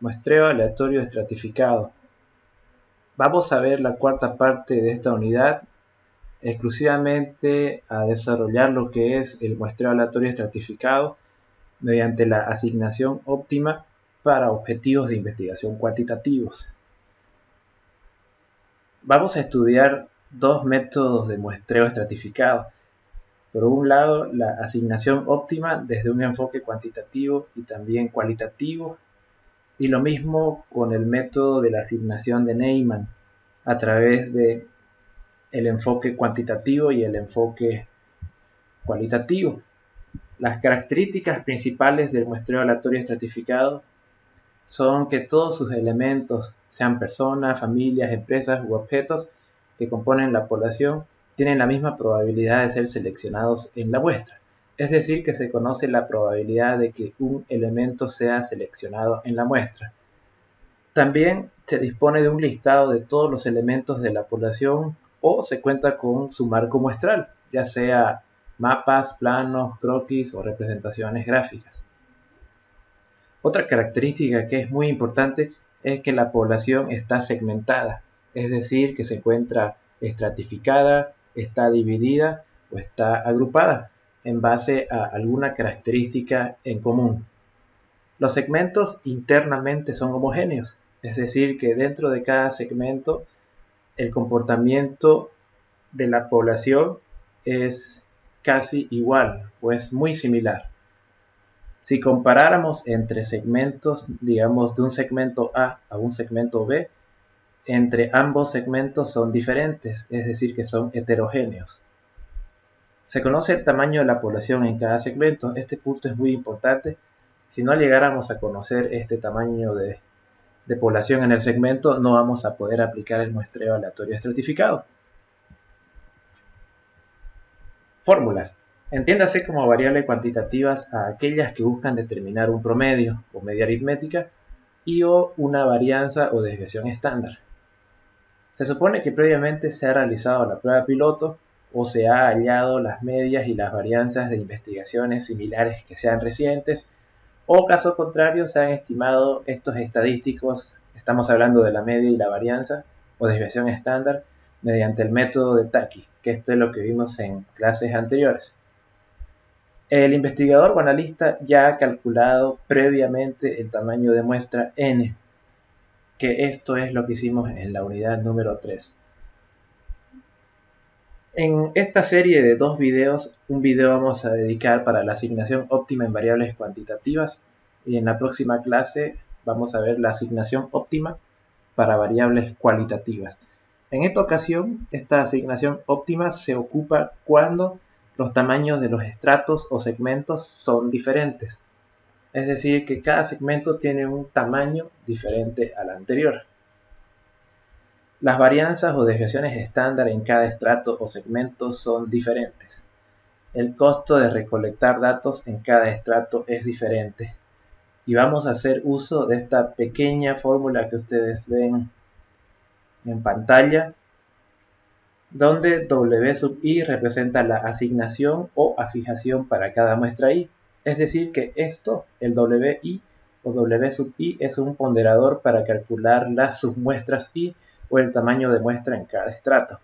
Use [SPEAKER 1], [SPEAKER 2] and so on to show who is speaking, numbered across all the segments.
[SPEAKER 1] Muestreo aleatorio estratificado. Vamos a ver la cuarta parte de esta unidad, exclusivamente a desarrollar lo que es el muestreo aleatorio estratificado mediante la asignación óptima para objetivos de investigación cuantitativos. Vamos a estudiar dos métodos de muestreo estratificado. Por un lado, la asignación óptima desde un enfoque cuantitativo y también cualitativo, y lo mismo con el método de la asignación de Neyman a través de el enfoque cuantitativo y el enfoque cualitativo. Las características principales del muestreo aleatorio estratificado son que todos sus elementos, sean personas, familias, empresas u objetos que componen la población, tienen la misma probabilidad de ser seleccionados en la muestra. Es decir, que se conoce la probabilidad de que un elemento sea seleccionado en la muestra. También se dispone de un listado de todos los elementos de la población o se cuenta con su marco muestral, ya sea mapas, planos, croquis o representaciones gráficas. Otra característica que es muy importante es que la población está segmentada, es decir, que se encuentra estratificada, está dividida o está agrupada en base a alguna característica en común. Los segmentos internamente son homogéneos, es decir, que dentro de cada segmento el comportamiento de la población es casi igual o es muy similar. Si comparáramos entre segmentos, digamos de un segmento A a un segmento B, entre ambos segmentos son diferentes, es decir, que son heterogéneos. Se conoce el tamaño de la población en cada segmento. Este punto es muy importante. Si no llegáramos a conocer este tamaño de población en el segmento, no vamos a poder aplicar el muestreo aleatorio estratificado. Fórmulas. Entiéndase como variables cuantitativas a aquellas que buscan determinar un promedio o media aritmética y o una varianza o desviación estándar. Se supone que previamente se ha realizado la prueba piloto o se ha hallado las medias y las varianzas de investigaciones similares que sean recientes, o caso contrario se han estimado estos estadísticos, estamos hablando de la media y la varianza o desviación estándar, mediante el método de Taki, que esto es lo que vimos en clases anteriores. El investigador o analista ya ha calculado previamente el tamaño de muestra n, que esto es lo que hicimos en la unidad número 3. En esta serie de dos videos, un video vamos a dedicar para la asignación óptima en variables cuantitativas y en la próxima clase vamos a ver la asignación óptima para variables cualitativas. En esta ocasión, esta asignación óptima se ocupa cuando los tamaños de los estratos o segmentos son diferentes. Es decir, que cada segmento tiene un tamaño diferente al anterior. Las varianzas o desviaciones estándar en cada estrato o segmento son diferentes. El costo de recolectar datos en cada estrato es diferente. Y vamos a hacer uso de esta pequeña fórmula que ustedes ven en pantalla, donde W sub i representa la asignación o afijación para cada muestra i. Es decir que esto, el WI o W sub i, es un ponderador para calcular las submuestras i o el tamaño de muestra en cada estrato.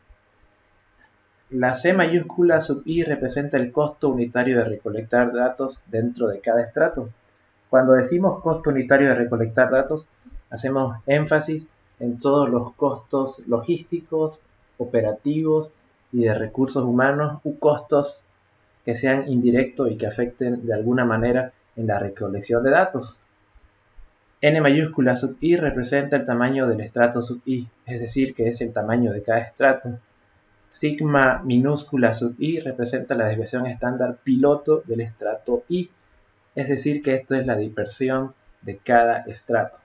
[SPEAKER 1] La C mayúscula sub i representa el costo unitario de recolectar datos dentro de cada estrato. Cuando decimos costo unitario de recolectar datos, hacemos énfasis en todos los costos logísticos, operativos y de recursos humanos u costos que sean indirectos y que afecten de alguna manera en la recolección de datos. N mayúscula sub i representa el tamaño del estrato sub i, es decir, que es el tamaño de cada estrato. Sigma minúscula sub i representa la desviación estándar piloto del estrato i, es decir, que esto es la dispersión de cada estrato.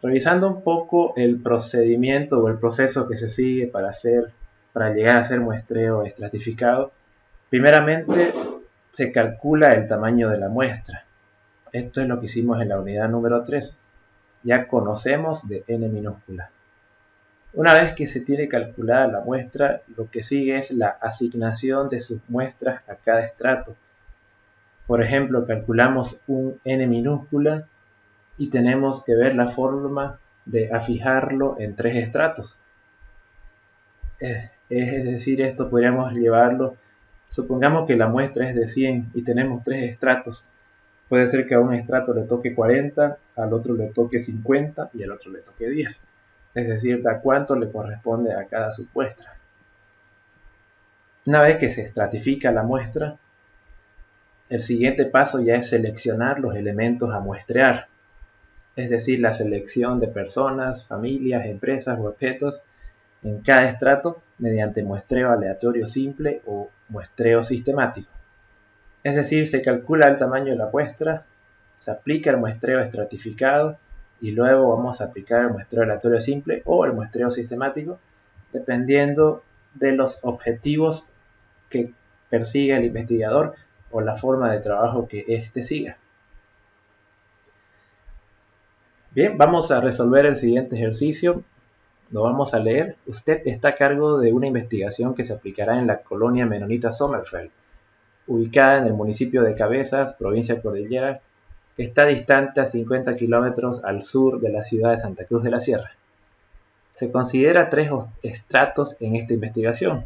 [SPEAKER 1] Revisando un poco el procedimiento o el proceso que se sigue para llegar a hacer muestreo estratificado, primeramente se calcula el tamaño de la muestra. Esto es lo que hicimos en la unidad número 3. Ya conocemos de n minúscula. Una vez que se tiene calculada la muestra, lo que sigue es la asignación de sus muestras a cada estrato. Por ejemplo, calculamos un n minúscula y tenemos que ver la forma de afijarlo en 3 estratos. Es decir, esto podríamos llevarlo, supongamos que la muestra es de 100 y tenemos 3 estratos. Puede ser que a un estrato le toque 40, al otro le toque 50 y al otro le toque 10. Es decir, da cuánto le corresponde a cada submuestra. Una vez que se estratifica la muestra, el siguiente paso ya es seleccionar los elementos a muestrear, es decir, la selección de personas, familias, empresas o objetos en cada estrato mediante muestreo aleatorio simple o muestreo sistemático. Es decir, se calcula el tamaño de la muestra, se aplica el muestreo estratificado y luego vamos a aplicar el muestreo aleatorio simple o el muestreo sistemático, dependiendo de los objetivos que persigue el investigador o la forma de trabajo que éste siga. Bien, vamos a resolver el siguiente ejercicio. Lo vamos a leer. Usted está a cargo de una investigación que se aplicará en la colonia menonita Sommerfeld, ubicada en el municipio de Cabezas, provincia Cordillera, que está distante a 50 kilómetros al sur de la ciudad de Santa Cruz de la Sierra. Se considera 3 estratos en esta investigación.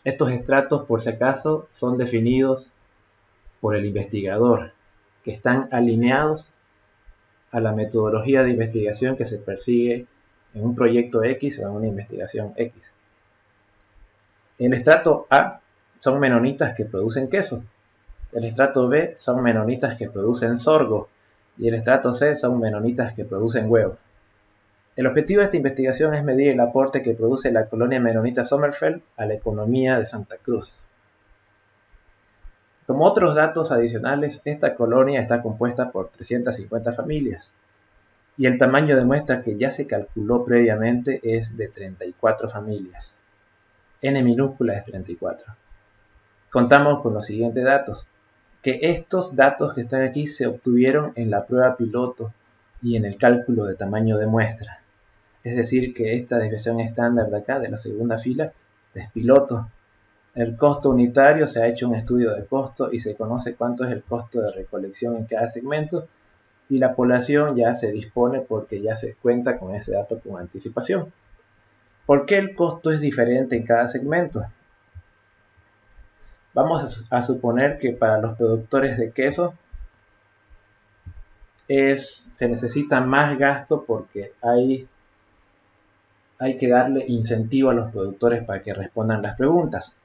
[SPEAKER 1] Estos estratos, por si acaso, son definidos por el investigador, que están alineados a la metodología de investigación que se persigue en un proyecto X o en una investigación X. El estrato A son menonitas que producen queso. El estrato B son menonitas que producen sorgo. Y el estrato C son menonitas que producen huevo. El objetivo de esta investigación es medir el aporte que produce la colonia menonita Sommerfeld a la economía de Santa Cruz. Como otros datos adicionales, esta colonia está compuesta por 350 familias y el tamaño de muestra que ya se calculó previamente es de 34 familias. N minúscula es 34. Contamos con los siguientes datos, que estos datos que están aquí se obtuvieron en la prueba piloto y en el cálculo de tamaño de muestra. Es decir, que esta desviación estándar de acá, de la segunda fila, es piloto. El costo unitario, se ha hecho un estudio de costo y se conoce cuánto es el costo de recolección en cada segmento, y la población ya se dispone porque ya se cuenta con ese dato con anticipación. ¿Por qué el costo es diferente en cada segmento? Vamos a suponer que para los productores de queso se necesita más gasto porque hay que darle incentivo a los productores para que respondan las preguntas.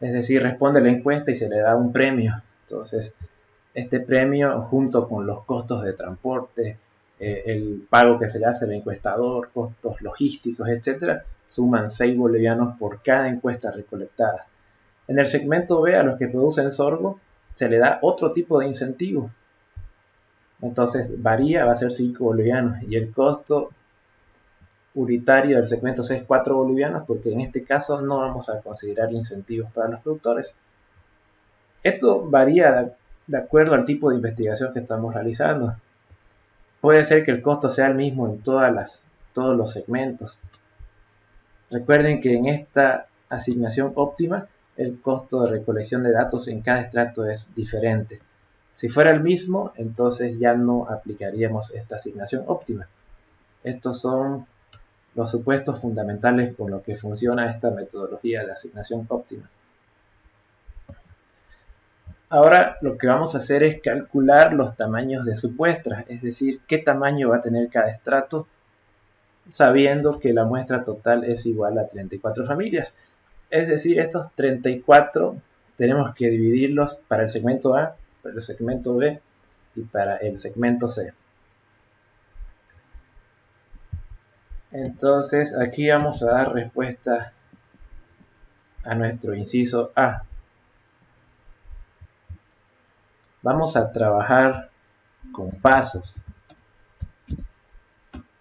[SPEAKER 1] Es decir, responde la encuesta y se le da un premio. Entonces, este premio, junto con los costos de transporte, el pago que se le hace al encuestador, costos logísticos, etc., suman 6 bolivianos por cada encuesta recolectada. En el segmento B, a los que producen sorgo, se le da otro tipo de incentivo. Entonces, varía, va a ser 5 bolivianos. Y el costo unitario del segmento C es 4 bolivianos, porque en este caso no vamos a considerar incentivos para los productores. Esto varía de acuerdo al tipo de investigación que estamos realizando. Puede ser que el costo sea el mismo en todos los segmentos. Recuerden que en esta asignación óptima, el costo de recolección de datos en cada estrato es diferente. Si fuera el mismo, entonces ya no aplicaríamos esta asignación óptima. Estos son los supuestos fundamentales con los que funciona esta metodología de asignación óptima. Ahora lo que vamos a hacer es calcular los tamaños de submuestras, es decir, qué tamaño va a tener cada estrato, sabiendo que la muestra total es igual a 34 familias. Es decir, estos 34 tenemos que dividirlos para el segmento A, para el segmento B y para el segmento C. Entonces aquí vamos a dar respuesta a nuestro inciso A. Vamos a trabajar con pasos.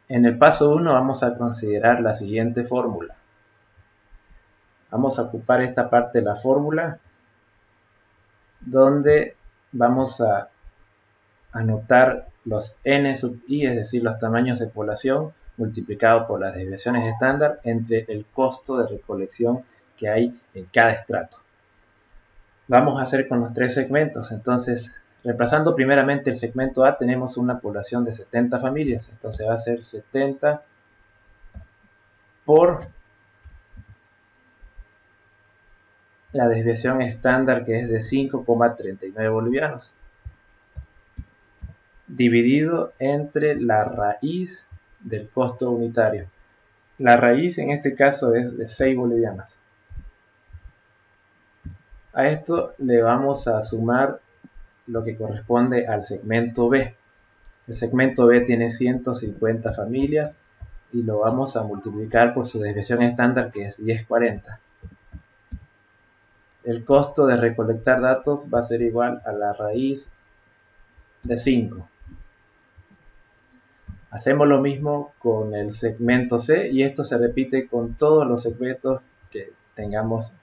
[SPEAKER 1] En el paso 1 vamos a considerar la siguiente fórmula. Vamos a ocupar esta parte de la fórmula donde vamos a anotar los n sub i, es decir, los tamaños de población multiplicado por las desviaciones estándar entre el costo de recolección que hay en cada estrato. vamos a hacer con los tres segmentos. Entonces, reemplazando primeramente el segmento A, tenemos una población de 70 familias. Entonces va a ser 70 por la desviación estándar, que es de 5,39 bolivianos, dividido entre la raíz del costo unitario. La raíz en este caso es de 6 bolivianos. A esto le vamos a sumar lo que corresponde al segmento B. El segmento B tiene 150 familias y lo vamos a multiplicar por su desviación estándar, que es 1040. El costo de recolectar datos va a ser igual a la raíz de 5. Hacemos lo mismo con el segmento C y esto se repite con todos los segmentos que tengamos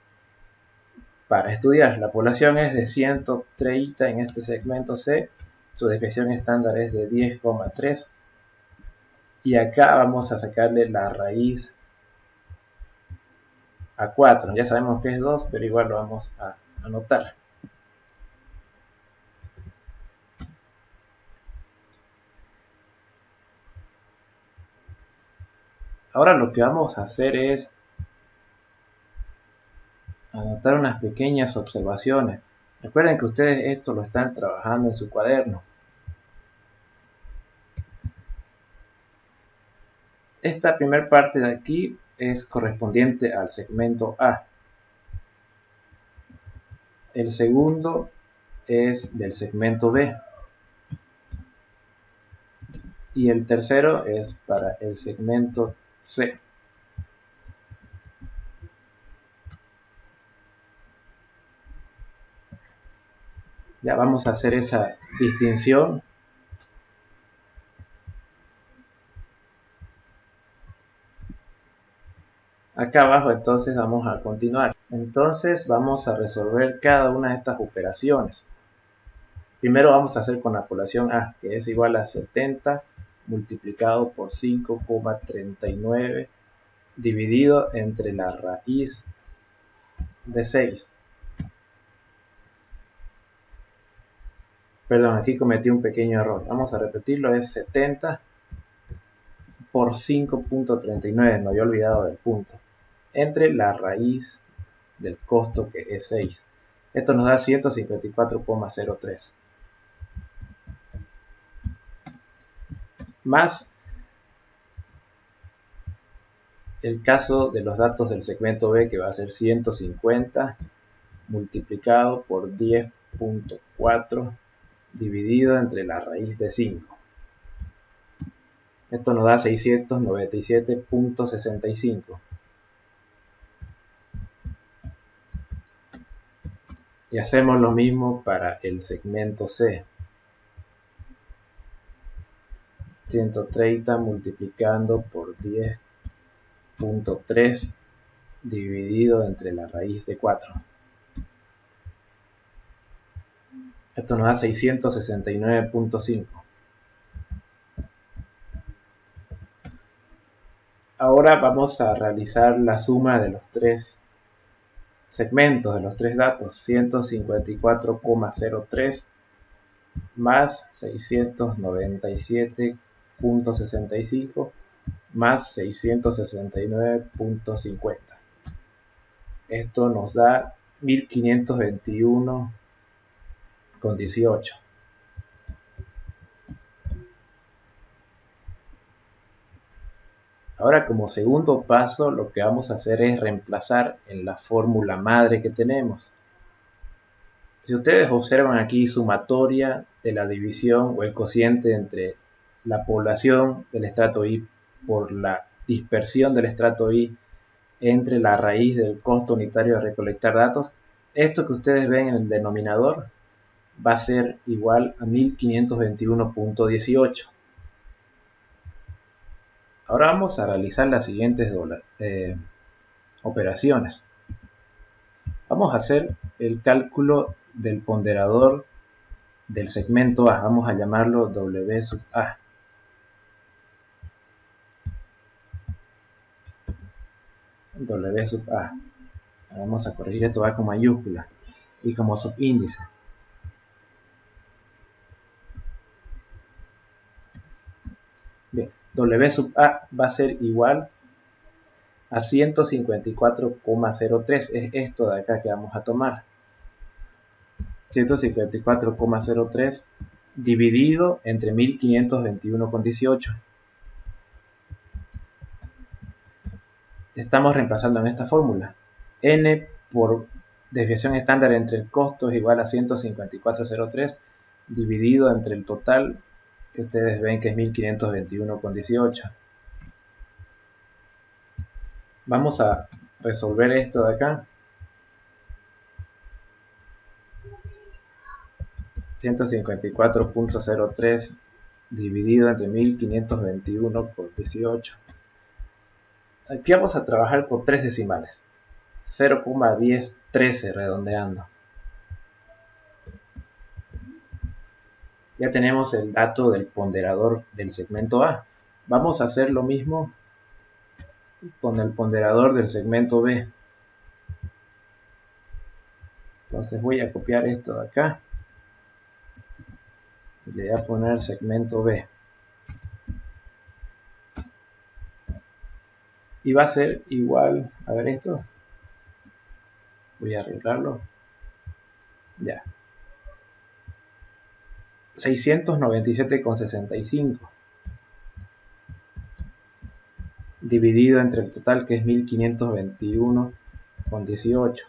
[SPEAKER 1] para estudiar. La población es de 130 en este segmento C, su desviación estándar es de 10,3 y acá vamos a sacarle la raíz a 4. Ya sabemos que es 2, pero igual lo vamos a anotar. Ahora lo que vamos a hacer es anotar unas pequeñas observaciones. Recuerden que ustedes esto lo están trabajando en su cuaderno. Esta primera parte de aquí es correspondiente al segmento A. El segundo es del segmento B. Y el tercero es para el segmento C. Ya vamos a hacer esa distinción. Acá abajo entonces vamos a continuar. Entonces vamos a resolver cada una de estas operaciones. Primero vamos a hacer con la población A, que es igual a 70 multiplicado por 5,39 dividido entre la raíz de 6. Perdón, aquí cometí un pequeño error. Vamos a repetirlo, es 70 por 5,39, me había olvidado del punto, entre la raíz del costo, que es 6. Esto nos da 154,03. Más el caso de los datos del segmento B, que va a ser 150 multiplicado por 10,4 dividido entre la raíz de 5. Esto nos da 697,65. Y hacemos lo mismo para el segmento C. 130 multiplicando por 10,3 dividido entre la raíz de 4. Esto nos da 669,5. Ahora vamos a realizar la suma de los tres segmentos, de los tres datos, 154,03 más 697,65 más 669,50. Esto nos da 1521,18. Ahora, como segundo paso, lo que vamos a hacer es reemplazar en la fórmula madre que tenemos. Si ustedes observan aquí sumatoria de la división o el cociente entre la población del estrato I por la dispersión del estrato I entre la raíz del costo unitario de recolectar datos, esto que ustedes ven en el denominador va a ser igual a 1521,18. Ahora vamos a realizar las siguientes operaciones. Vamos a hacer el cálculo del ponderador del segmento A. Vamos a llamarlo W sub A. W sub A. Vamos a corregir esto A con mayúscula. y como subíndice. Bien, W sub A va a ser igual a 154,03, es esto de acá que vamos a tomar. 154,03 dividido entre 1521,18. Estamos reemplazando en esta fórmula. N por desviación estándar entre el costo es igual a 154,03 dividido entre el total, que ustedes ven que es 1521,18. Vamos a resolver esto de acá. 154,03 dividido entre 1521,18. Aquí vamos a trabajar con 3 decimales. 0,1013 redondeando. Ya tenemos el dato del ponderador del segmento A. Vamos a hacer lo mismo con el ponderador del segmento B. Entonces voy a copiar esto de acá. Y le voy a poner segmento B. Y va a ser igual, a ver esto. Voy a arreglarlo. Ya. 697,65 dividido entre el total, que es 1521,18.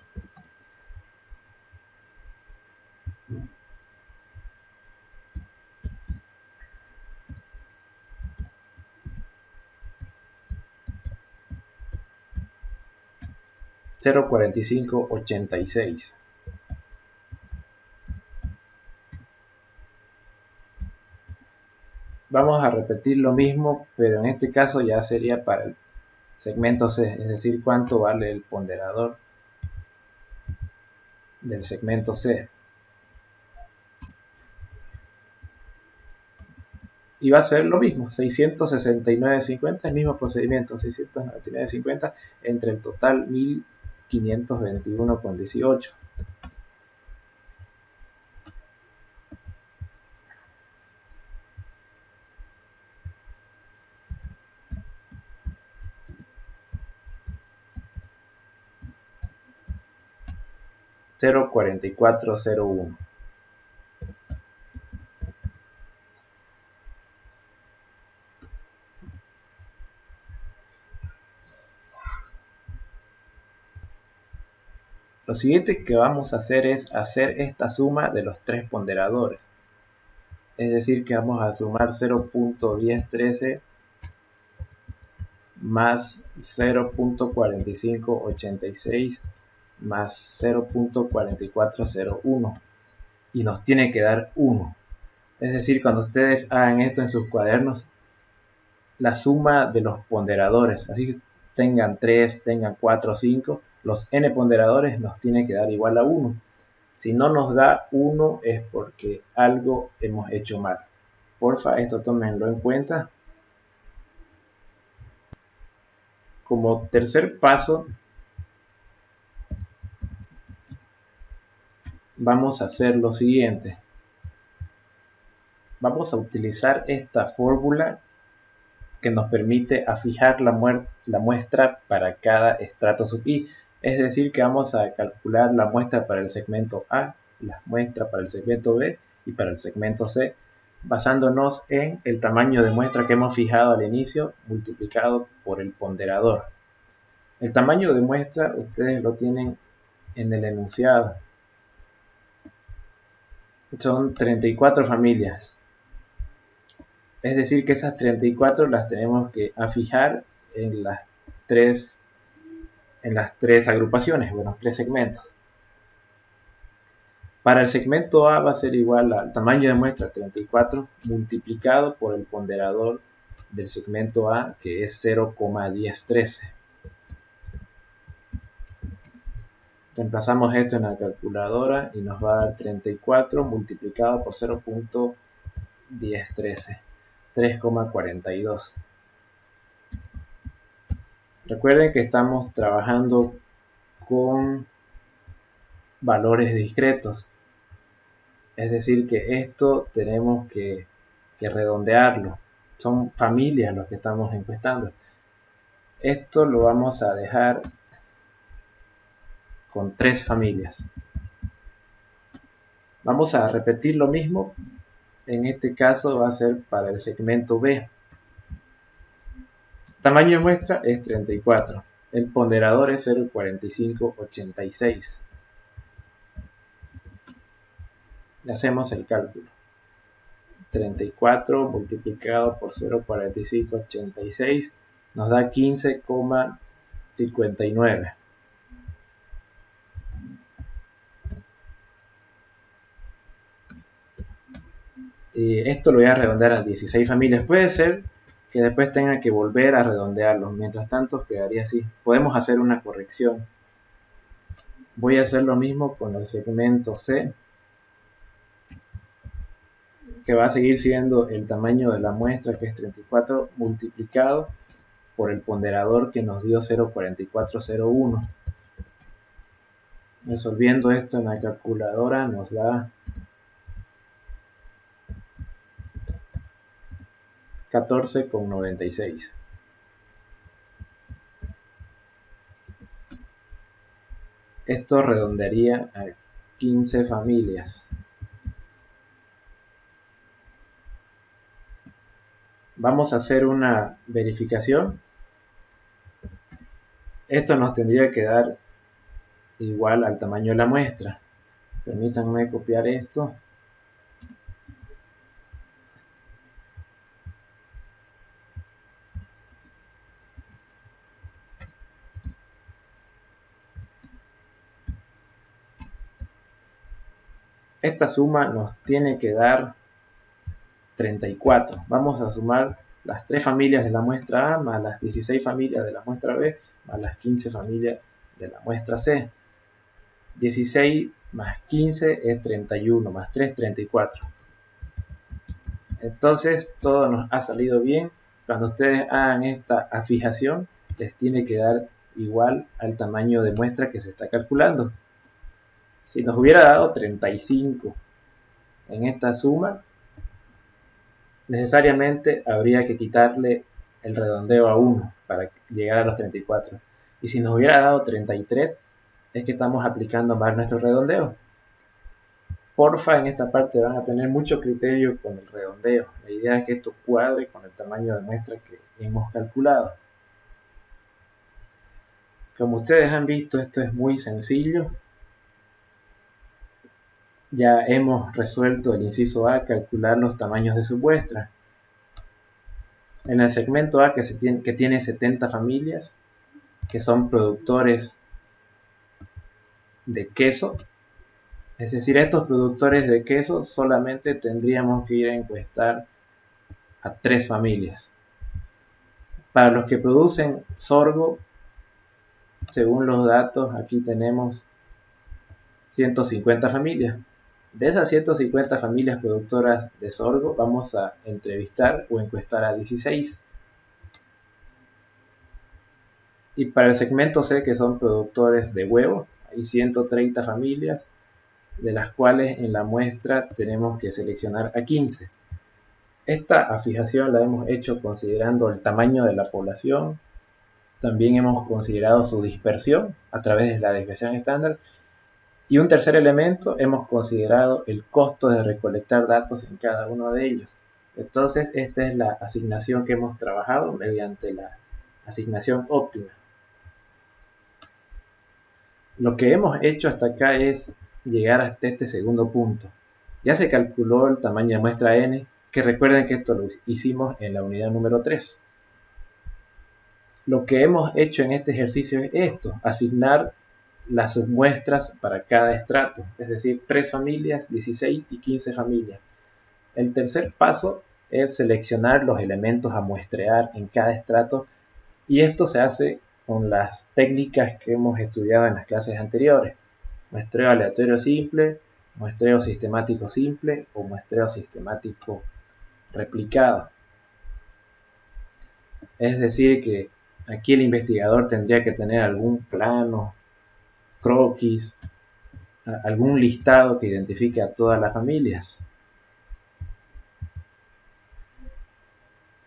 [SPEAKER 1] $0,4586. Vamos a repetir lo mismo, pero en este caso ya sería para el segmento C, es decir, cuánto vale el ponderador del segmento C. Y va a ser lo mismo, 669,50, el mismo procedimiento, 699,50 entre el total 1521,18. $0,4401. Lo siguiente que vamos a hacer es hacer esta suma de los tres ponderadores. Es decir, que vamos a sumar 0,1013 más 0,4586 más 0,4401 y nos tiene que dar 1. Es decir, cuando ustedes hagan esto en sus cuadernos, la suma de los ponderadores, así tengan 3, tengan 4, 5, los n ponderadores nos tiene que dar igual a 1. Si no nos da 1 es porque algo hemos hecho mal. Porfa, esto tómenlo en cuenta. Como tercer paso, vamos a hacer lo siguiente. Vamos a utilizar esta fórmula que nos permite fijar la muestra para cada estrato sub i. Es decir, que vamos a calcular la muestra para el segmento A, la muestra para el segmento B y para el segmento C, basándonos en el tamaño de muestra que hemos fijado al inicio multiplicado por el ponderador. El tamaño de muestra ustedes lo tienen en el enunciado. Son 34 familias. Es decir, que esas 34 las tenemos que fijar en las tres agrupaciones, bueno, 3 segmentos. Para el segmento A va a ser igual al tamaño de muestra 34 multiplicado por el ponderador del segmento A, que es 0,1013. Reemplazamos esto en la calculadora y nos va a dar 34 multiplicado por 0,1013, 3,42. Recuerden que estamos trabajando con valores discretos. Es decir, que esto tenemos que redondearlo. Son familias los que estamos encuestando. Esto lo vamos a dejar con 3 familias. Vamos a repetir lo mismo. En este caso va a ser para el segmento B. Tamaño de muestra es 34. El ponderador es 0,4586. Le hacemos el cálculo. 34 multiplicado por 0,4586 nos da 15,59. Esto lo voy a redondear a 16 familias. Puede ser que después tenga que volver a redondearlo. Mientras tanto quedaría así. Podemos hacer una corrección. Voy a hacer lo mismo con el segmento C, que va a seguir siendo el tamaño de la muestra, que es 34, multiplicado por el ponderador que nos dio 0,4401. Resolviendo esto en la calculadora nos da 14,96. Esto redondearía a 15 familias. Vamos a hacer una verificación. Esto nos tendría que dar igual al tamaño de la muestra. Permítanme copiar esto. Esta suma nos tiene que dar 34. Vamos a sumar las 3 familias de la muestra A más las 16 familias de la muestra B más las 15 familias de la muestra C. 16 más 15 es 31, más 3, 34. Entonces todo nos ha salido bien. Cuando ustedes hagan esta afijación, les tiene que dar igual al tamaño de muestra que se está calculando. Si nos hubiera dado 35 en esta suma, necesariamente habría que quitarle el redondeo a 1 para llegar a los 34. Y si nos hubiera dado 33, es que estamos aplicando mal nuestro redondeo. Porfa, en esta parte van a tener mucho criterio con el redondeo. La idea es que esto cuadre con el tamaño de muestra que hemos calculado. Como ustedes han visto, esto es muy sencillo. Ya hemos resuelto el inciso A, calcular los tamaños de su muestra. En el segmento A, que tiene 70 familias, que son productores de queso, es decir, estos productores de queso solamente tendríamos que ir a encuestar a 3 familias. Para los que producen sorgo, según los datos, aquí tenemos 150 familias. De esas 150 familias productoras de sorgo, vamos a entrevistar o encuestar a 16. Y para el segmento C, que son productores de huevo, hay 130 familias, de las cuales en la muestra tenemos que seleccionar a 15. Esta afijación la hemos hecho considerando el tamaño de la población. También hemos considerado su dispersión a través de la desviación estándar. Y un tercer elemento, hemos considerado el costo de recolectar datos en cada uno de ellos. Entonces, esta es la asignación que hemos trabajado mediante la asignación óptima. Lo que hemos hecho hasta acá es llegar hasta este segundo punto. Ya se calculó el tamaño de muestra n, que recuerden que esto lo hicimos en la unidad número 3. Lo que hemos hecho en este ejercicio es esto, asignar las submuestras para cada estrato, es decir, 3 familias, 16 y 15 familias. El tercer paso es seleccionar los elementos a muestrear en cada estrato, y esto se hace con las técnicas que hemos estudiado en las clases anteriores: muestreo aleatorio simple, muestreo sistemático simple o muestreo sistemático replicado. Es decir, que aquí el investigador tendría que tener algún plano, croquis, algún listado que identifique a todas las familias.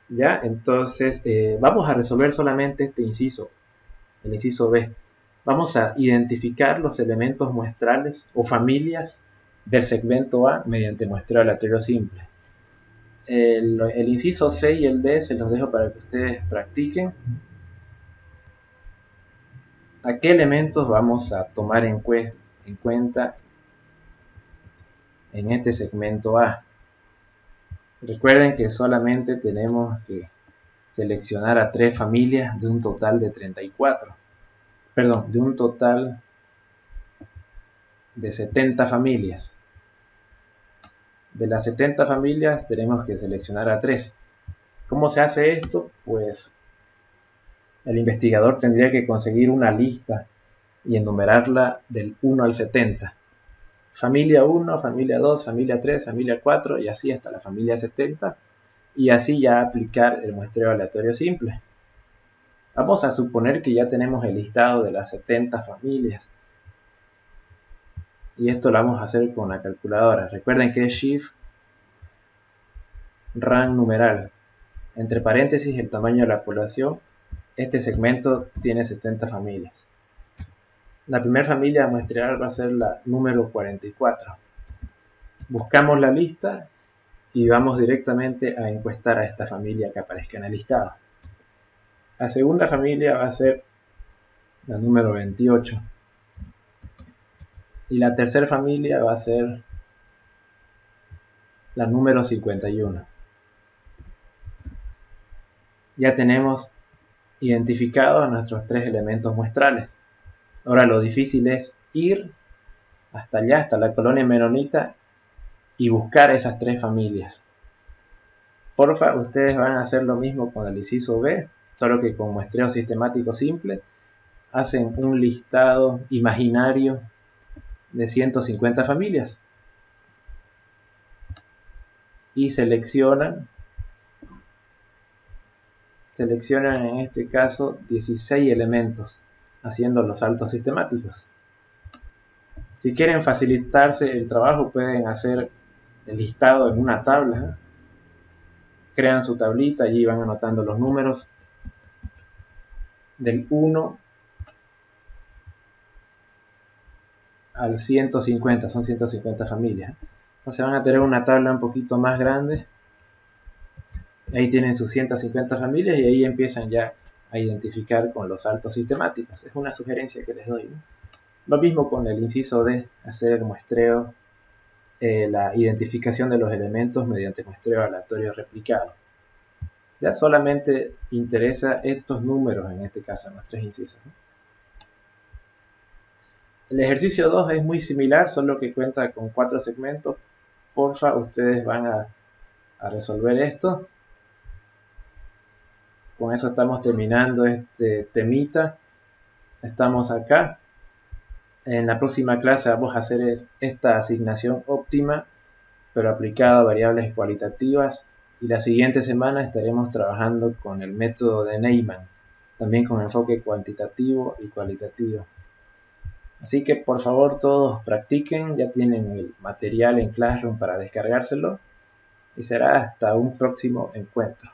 [SPEAKER 1] Ya, entonces vamos a resolver solamente este inciso, el inciso B. Vamos a identificar los elementos muestrales o familias del segmento A mediante muestreo aleatorio simple. El inciso C y el D se los dejo para que ustedes practiquen. ¿A qué elementos vamos a tomar en cuenta en este segmento A? Recuerden que solamente tenemos que seleccionar a 3 familias de un total de 34. Perdón, de un total de 70 familias. De las 70 familias tenemos que seleccionar a 3. ¿Cómo se hace esto? Pues el investigador tendría que conseguir una lista y enumerarla del 1 al 70. Familia 1, familia 2, familia 3, familia 4 y así hasta la familia 70. Y así ya aplicar el muestreo aleatorio simple. Vamos a suponer que ya tenemos el listado de las 70 familias. Y esto lo vamos a hacer con la calculadora. Recuerden que es Shift Rang numeral. Entre paréntesis el tamaño de la población. Este segmento tiene 70 familias. La primera familia a muestrear va a ser la número 44. Buscamos la lista y vamos directamente a encuestar a esta familia que aparezca en el listado. La segunda familia va a ser la número 28. Y la tercera familia va a ser la número 51. Ya tenemos identificados a nuestros 3 elementos muestrales. Ahora lo difícil es ir hasta allá, hasta la colonia menonita y buscar esas 3 familias. Porfa, ustedes van a hacer lo mismo con el inciso B, solo que con muestreo sistemático simple. Hacen un listado imaginario de 150 familias y seleccionan en este caso 16 elementos haciendo los saltos sistemáticos. Si quieren facilitarse el trabajo pueden hacer el listado en una tabla, crean su tablita y van anotando los números del 1 al 150, son 150 familias. Entonces van a tener una tabla un poquito más grande. Ahí tienen sus 150 familias y ahí empiezan ya a identificar con los saltos sistemáticos. Es una sugerencia que les doy, ¿no? Lo mismo con el inciso D, hacer el muestreo, la identificación de los elementos mediante muestreo aleatorio replicado. Ya solamente interesa estos números en este caso, en los 3 incisos, ¿no? El ejercicio 2 es muy similar, solo que cuenta con 4 segmentos. Porfa, ustedes van a resolver esto. Con eso estamos terminando este temita. Estamos acá. En la próxima clase vamos a hacer esta asignación óptima, pero aplicada a variables cualitativas. Y la siguiente semana estaremos trabajando con el método de Neyman, también con enfoque cuantitativo y cualitativo. Así que por favor todos practiquen, ya tienen el material en Classroom para descargárselo y será hasta un próximo encuentro.